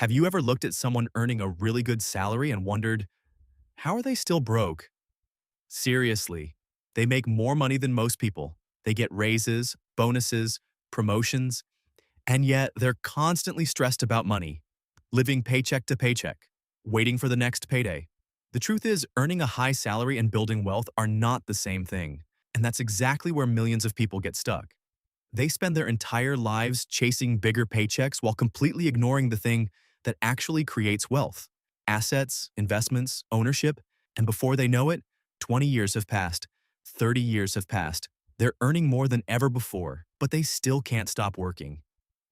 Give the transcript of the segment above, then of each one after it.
Have you ever looked at someone earning a really good salary and wondered, how are they still broke? Seriously, they make more money than most people. They get raises, bonuses, promotions, and yet they're constantly stressed about money, living paycheck to paycheck, waiting for the next payday. The truth is, earning a high salary and building wealth are not the same thing, and that's exactly where millions of people get stuck. They spend their entire lives chasing bigger paychecks while completely ignoring the thing that actually creates wealth: assets, investments, ownership, and before they know it, 20 years have passed, 30 years have passed. They're earning more than ever before, but they still can't stop working.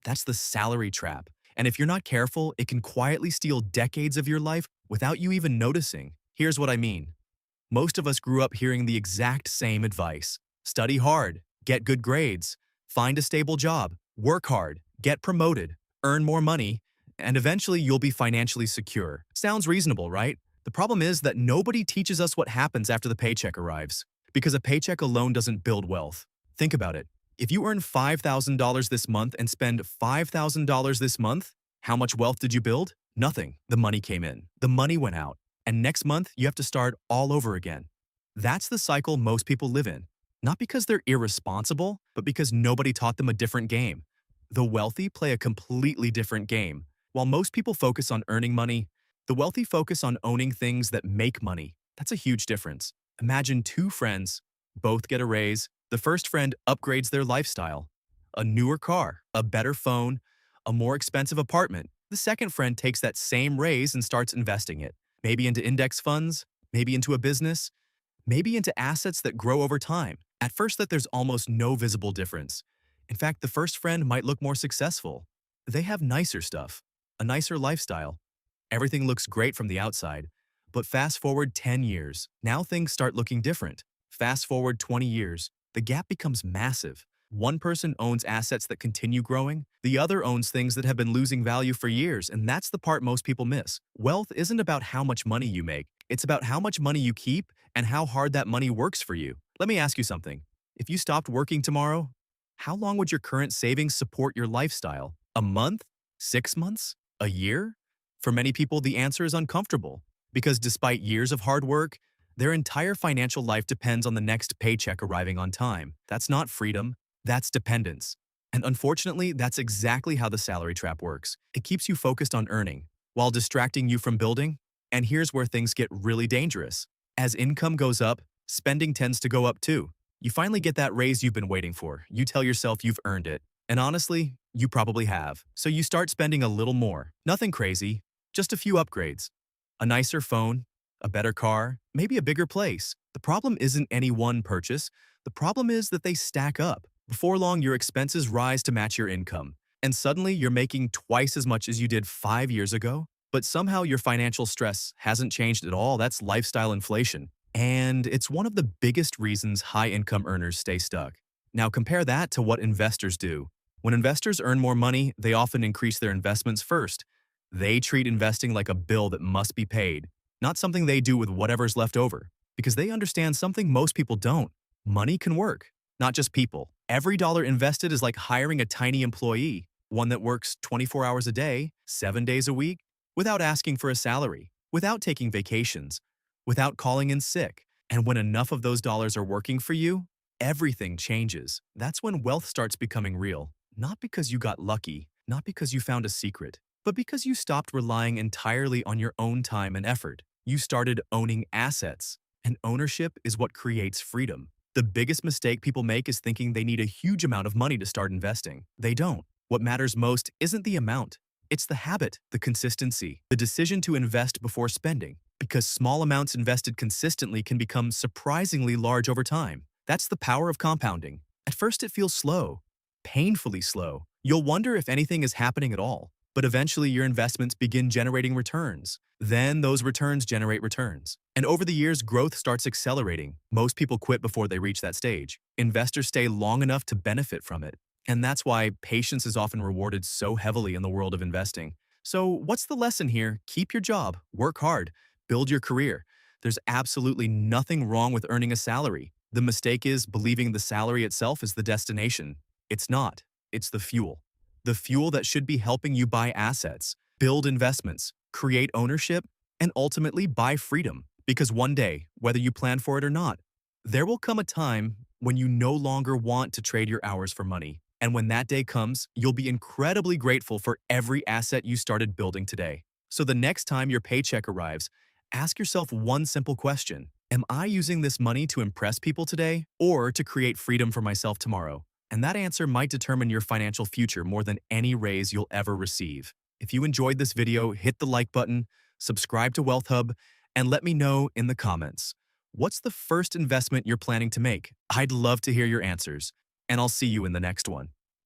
That's the salary trap. And if you're not careful, it can quietly steal decades of your life without you even noticing. Here's what I mean. Most of us grew up hearing the exact same advice: study hard, get good grades, find a stable job, work hard, get promoted, earn more money, and eventually you'll be financially secure. Sounds reasonable, right? The problem is that nobody teaches us what happens after the paycheck arrives, because a paycheck alone doesn't build wealth. Think about it. If you earn $5,000 this month and spend $5,000 this month, how much wealth did you build? Nothing. The money came in. The money went out. And next month, you have to start all over again. That's the cycle most people live in. Not because they're irresponsible, but because nobody taught them a different game. The wealthy play a completely different game. While most people focus on earning money, the wealthy focus on owning things that make money. That's a huge difference. Imagine two friends, both get a raise. The first friend upgrades their lifestyle: a newer car, a better phone, a more expensive apartment. The second friend takes that same raise and starts investing it, maybe into index funds, maybe into a business, maybe into assets that grow over time. At first, that there's almost no visible difference. In fact, the first friend might look more successful. They have nicer stuff, a nicer lifestyle. Everything looks great from the outside. But fast forward 10 years, now things start looking different. Fast forward 20 years, the gap becomes massive. One person owns assets that continue growing, the other owns things that have been losing value for years, and that's the part most people miss. Wealth isn't about how much money you make, it's about how much money you keep and how hard that money works for you. Let me ask you something. If you stopped working tomorrow, how long would your current savings support your lifestyle? A month? 6 months? A year? For many people, the answer is uncomfortable, because despite years of hard work, their entire financial life depends on the next paycheck arriving on time. That's not freedom, that's dependence. And unfortunately, that's exactly how the salary trap works. It keeps you focused on earning, while distracting you from building. And here's where things get really dangerous. As income goes up, spending tends to go up too. You finally get that raise you've been waiting for. You tell yourself you've earned it. And honestly, you probably have. So you start spending a little more. Nothing crazy, just a few upgrades. A nicer phone, a better car, maybe a bigger place. The problem isn't any one purchase. The problem is that they stack up. Before long, your expenses rise to match your income. And suddenly, you're making twice as much as you did 5 years ago. But somehow your financial stress hasn't changed at all. That's lifestyle inflation. And it's one of the biggest reasons high-income earners stay stuck. Now compare that to what investors do. When investors earn more money, they often increase their investments first. They treat investing like a bill that must be paid, not something they do with whatever's left over, because they understand something most people don't. Money can work, not just people. Every dollar invested is like hiring a tiny employee, one that works 24 hours a day, 7 days a week, without asking for a salary, without taking vacations, without calling in sick. And when enough of those dollars are working for you, everything changes. That's when wealth starts becoming real. Not because you got lucky, not because you found a secret, but because you stopped relying entirely on your own time and effort. You started owning assets, and ownership is what creates freedom. The biggest mistake people make is thinking they need a huge amount of money to start investing. They don't. What matters most isn't the amount. It's the habit, the consistency, the decision to invest before spending. Because small amounts invested consistently can become surprisingly large over time. That's the power of compounding. At first it feels slow, painfully slow. You'll wonder if anything is happening at all. But eventually your investments begin generating returns. Then those returns generate returns. And over the years, growth starts accelerating. Most people quit before they reach that stage. Investors stay long enough to benefit from it. And that's why patience is often rewarded so heavily in the world of investing. So what's the lesson here? Keep your job, work hard, build your career. There's absolutely nothing wrong with earning a salary. The mistake is believing the salary itself is the destination. It's not. It's the fuel. The fuel that should be helping you buy assets, build investments, create ownership, and ultimately buy freedom. Because one day, whether you plan for it or not, there will come a time when you no longer want to trade your hours for money. And when that day comes, you'll be incredibly grateful for every asset you started building today. So the next time your paycheck arrives, ask yourself one simple question. Am I using this money to impress people today or to create freedom for myself tomorrow? And that answer might determine your financial future more than any raise you'll ever receive. If you enjoyed this video, hit the like button, subscribe to Wealth Hub, and let me know in the comments. What's the first investment you're planning to make? I'd love to hear your answers, and I'll see you in the next one.